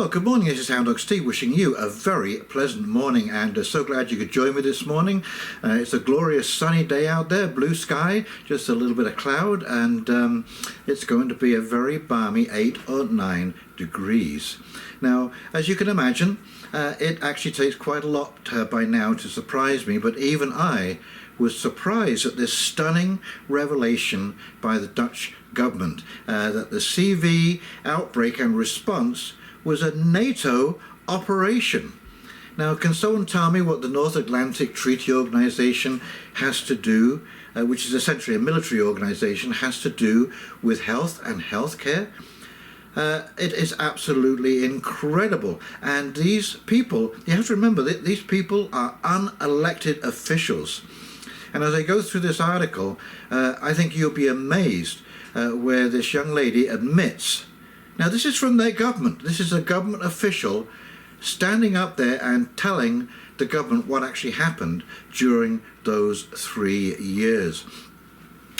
Well, good morning. This is Houndog Steve wishing you a very pleasant morning, and so glad you could join me this morning. It's a glorious sunny day out there, blue sky, just a little bit of cloud, and it's going to be a very balmy 8 or 9 degrees. Now, as you can imagine, it actually takes quite a lot by now to surprise me, but even I was surprised at this stunning revelation by the Dutch government that the CV outbreak and response was a NATO operation. Now, can someone tell me what the North Atlantic Treaty Organization has to do, which is essentially a military organization, has to do with health and healthcare? It is absolutely incredible. And these people, you have to remember that these people are unelected officials. And as I go through this article, I think you'll be amazed where this young lady admits. Now, this is from their government. This is a government official standing up there and telling the government what actually happened during those 3 years.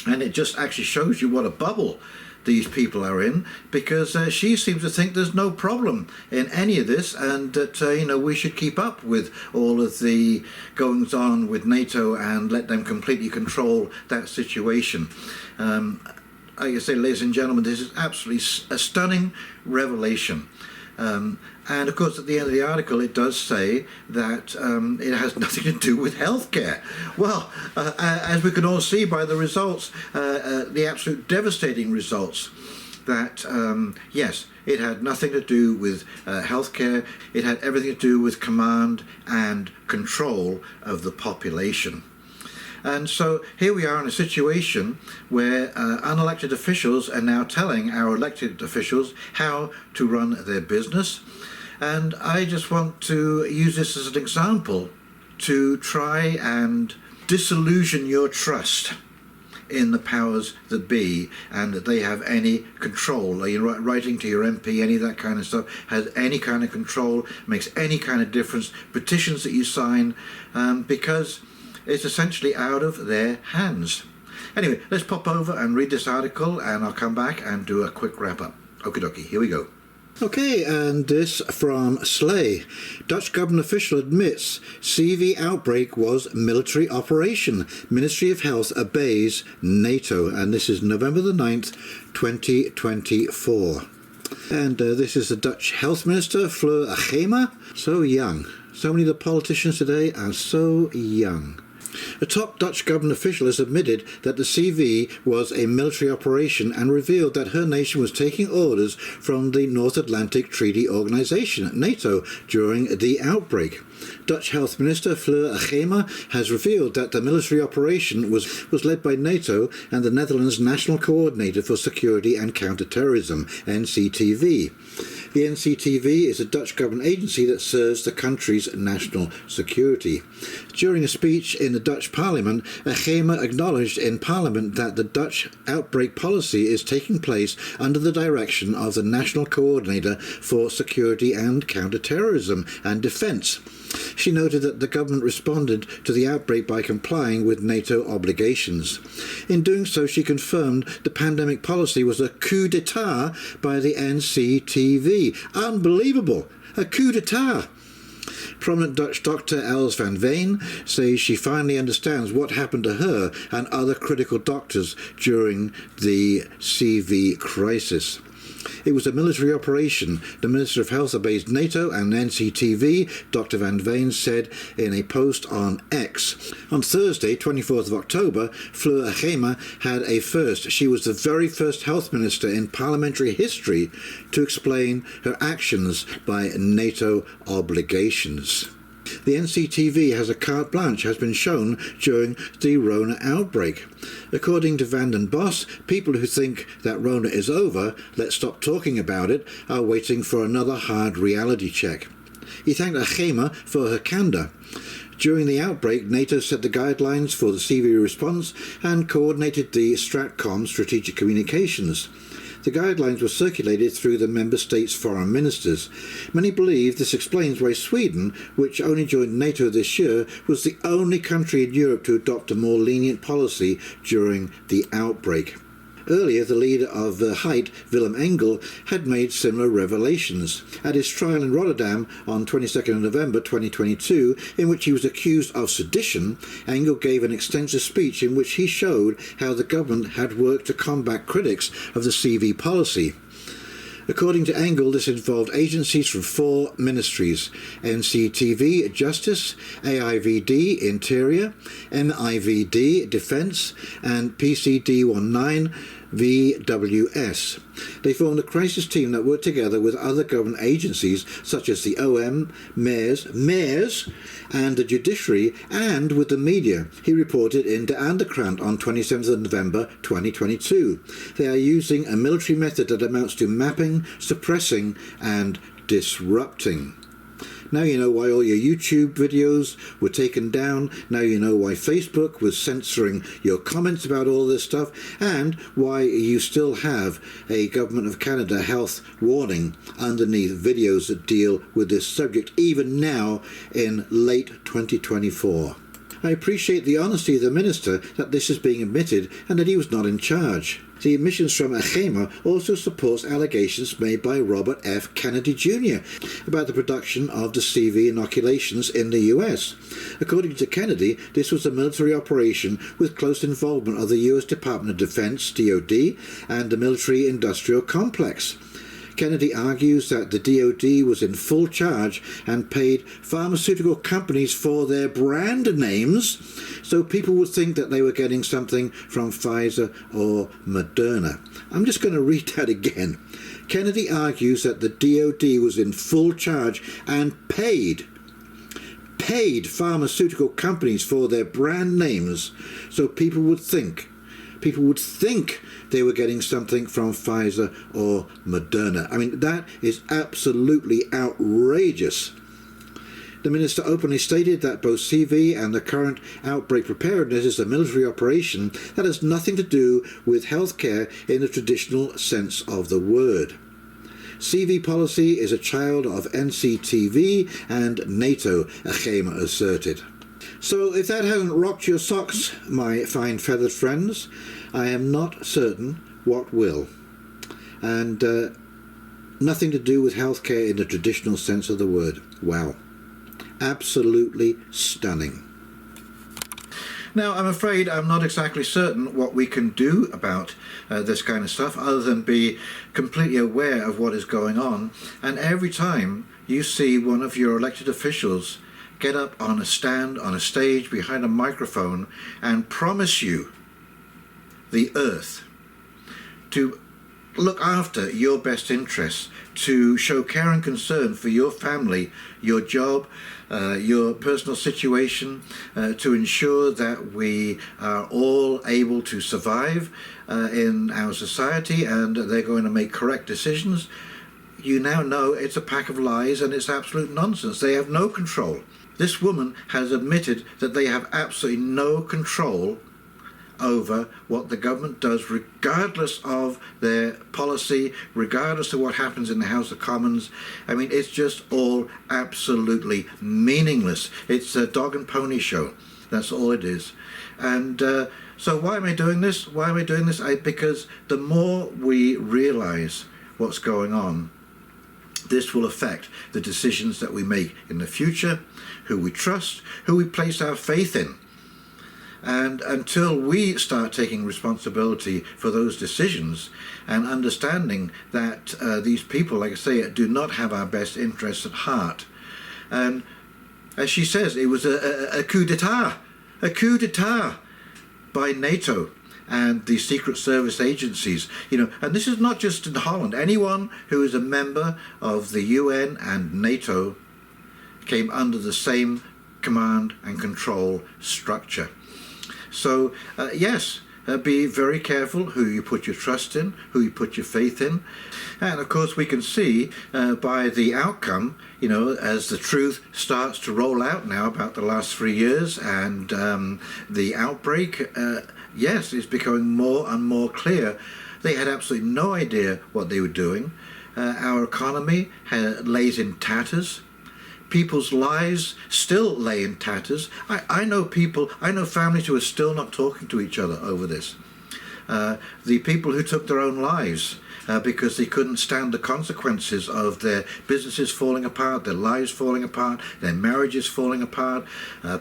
And it just actually shows you what a bubble these people are in, because she seems to think there's no problem in any of this, and that we should keep up with all of the goings on with NATO and let them completely control that situation. Like I say, ladies and gentlemen, this is absolutely a stunning revelation. And of course, at the end of the article, it does say that it has nothing to do with healthcare. Well, as we can all see by the results, the absolute devastating results, that yes, it had nothing to do with healthcare. It had everything to do with command and control of the population. And so here we are in a situation where unelected officials are now telling our elected officials how to run their business. And I just want to use this as an example to try and disillusion your trust in the powers that be, and that they have any control. You're writing to your MP, any of that kind of stuff, has any kind of control, makes any kind of difference, petitions that you sign, because it's essentially out of their hands. Anyway, let's pop over and read this article, and I'll come back and do a quick wrap-up. Okie dokie, here we go. Okay, and this from Slay. Dutch government official admits CV outbreak was military operation. Ministry of Health obeys NATO. And this is November the 9th, 2024. And this is the Dutch Health Minister, Fleur Agema. So young. So many of the politicians today are so young. A top Dutch government official has admitted that the CV was a military operation and revealed that her nation was taking orders from the North Atlantic Treaty Organization, NATO, during the outbreak. Dutch Health Minister Fleur Agema has revealed that the military operation was led by NATO and the Netherlands National Coordinator for Security and Counter-Terrorism, NCTV. The NCTV is a Dutch government agency that serves the country's national security. During a speech in the Dutch Parliament, Agema acknowledged in Parliament that the Dutch outbreak policy is taking place under the direction of the National Coordinator for Security and Counter-Terrorism and Defence. She noted that the government responded to the outbreak by complying with NATO obligations. In doing so, she confirmed the pandemic policy was a coup d'etat by the NCTV. Unbelievable! A coup d'etat! Prominent Dutch doctor Els van Veen says she finally understands what happened to her and other critical doctors during the CV crisis. It was a military operation. The Minister of Health obeys NATO and NCTV, Dr. Van Veen said in a post on X. On Thursday, 24th of October, Fleur Agema had a first. She was the very first health minister in parliamentary history to explain her actions by NATO obligations. The NCTV has a carte blanche has been shown during the Rona outbreak. According to Van den Bos, people who think that Rona is over, let's stop talking about it, are waiting for another hard reality check. He thanked Agema for her candour. During the outbreak, NATO set the guidelines for the CV response and coordinated the Stratcom strategic communications. The guidelines were circulated through the member states' foreign ministers. Many believe this explains why Sweden, which only joined NATO this year, was the only country in Europe to adopt a more lenient policy during the outbreak. Earlier, the leader of the Heit, Willem Engel, had made similar revelations at his trial in Rotterdam on 22nd of November 2022, in which he was accused of sedition. Engel gave an extensive speech in which he showed how the government had worked to combat critics of the CV policy. According to Engel, this involved agencies from 4 ministries: NCTV, Justice; AIVD, Interior; NIVD, Defence; and PCD19, VWS. They formed a crisis team that worked together with other government agencies such as the OM, mayors, and the judiciary, and with the media, he reported in De Anderkrant on 27th of November 2022. They are using a military method that amounts to mapping, suppressing, and disrupting. Now you know why all your YouTube videos were taken down. Now you know why Facebook was censoring your comments about all this stuff, and why you still have a Government of Canada health warning underneath videos that deal with this subject, even now in late 2024. I appreciate the honesty of the minister that this is being admitted and that he was not in charge. The admissions from N.A.T.O also supports allegations made by Robert F. Kennedy Jr. about the production of the CV inoculations in the US. According to Kennedy, this was a military operation with close involvement of the US Department of Defense, DoD, and the military-industrial complex. Kennedy argues that the DoD was in full charge and paid pharmaceutical companies for their brand names, so people would think that they were getting something from Pfizer or Moderna. I'm just going to read that again. Kennedy argues that the DoD was in full charge and paid pharmaceutical companies for their brand names, so people would think they were getting something from Pfizer or Moderna. I mean, that is absolutely outrageous. The minister openly stated that both CV and the current outbreak preparedness is a military operation that has nothing to do with healthcare in the traditional sense of the word. CV policy is a child of NCTV and NATO, Achema asserted. So if that hasn't rocked your socks, my fine feathered friends, I am not certain what will. And nothing to do with healthcare in the traditional sense of the word. Wow. Absolutely stunning. Now, I'm afraid I'm not exactly certain what we can do about this kind of stuff, other than be completely aware of what is going on. And every time you see one of your elected officials get up on a stand, on a stage, behind a microphone, and promise you the earth, to look after your best interests, to show care and concern for your family, your job, your personal situation, to ensure that we are all able to survive in our society, and they're going to make correct decisions. You now know it's a pack of lies and it's absolute nonsense. They have no control. This woman has admitted that they have absolutely no control over what the government does, regardless of their policy, regardless of what happens in the House of Commons. I mean, it's just all absolutely meaningless. It's a dog and pony show. That's all it is. And so why am I doing this? Why am I doing this? Because the more we realize what's going on, this will affect the decisions that we make in the future, who we trust, who we place our faith in. And until we start taking responsibility for those decisions and understanding that these people, like I say, do not have our best interests at heart. And as she says, it was a coup d'etat by NATO and the Secret Service agencies, and this is not just in Holland. Anyone who is a member of the UN and NATO came under the same command and control structure. So, yes, be very careful who you put your trust in, who you put your faith in. And of course we can see by the outcome, as the truth starts to roll out now about the last 3 years and the outbreak, yes, it's becoming more and more clear. They had absolutely no idea what they were doing. Our economy lays in tatters. People's lives still lay in tatters. I know families who are still not talking to each other over this. the people who took their own lives because they couldn't stand the consequences of their businesses falling apart, their lives falling apart, their marriages falling apart,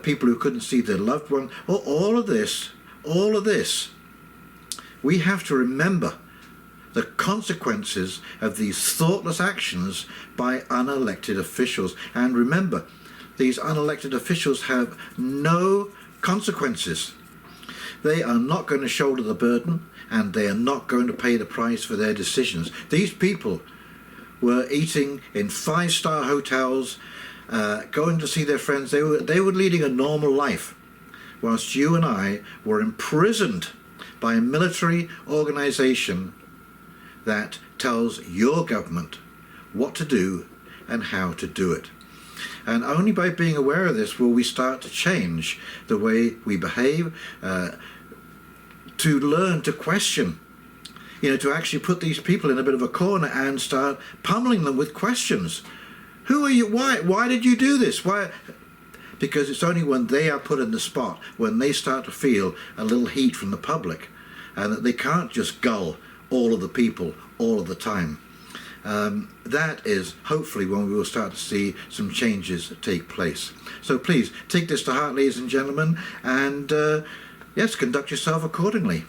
people who couldn't see their loved one. All of this, we have to remember the consequences of these thoughtless actions by unelected officials. And remember, these unelected officials have no consequences. They are not going to shoulder the burden, and they are not going to pay the price for their decisions. These people were eating in 5-star hotels, going to see their friends. They were leading a normal life, whilst you and I were imprisoned by a military organization that tells your government what to do and how to do it. And only by being aware of this will we start to change the way we behave, to learn to question, to actually put these people in a bit of a corner and start pummeling them with questions. Who are you? Why did you do this? Why? Because it's only when they are put in the spot, when they start to feel a little heat from the public, and that they can't just gull all of the people all of the time. That is hopefully when we will start to see some changes take place. So please take this to heart, ladies and gentlemen, and yes, conduct yourself accordingly.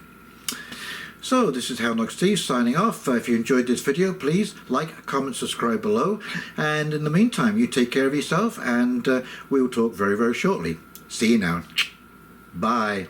So this is Houndog Steve signing off. If you enjoyed this video, please like, comment, subscribe below, and in the meantime, you take care of yourself, and we will talk very, very shortly. See you now. Bye.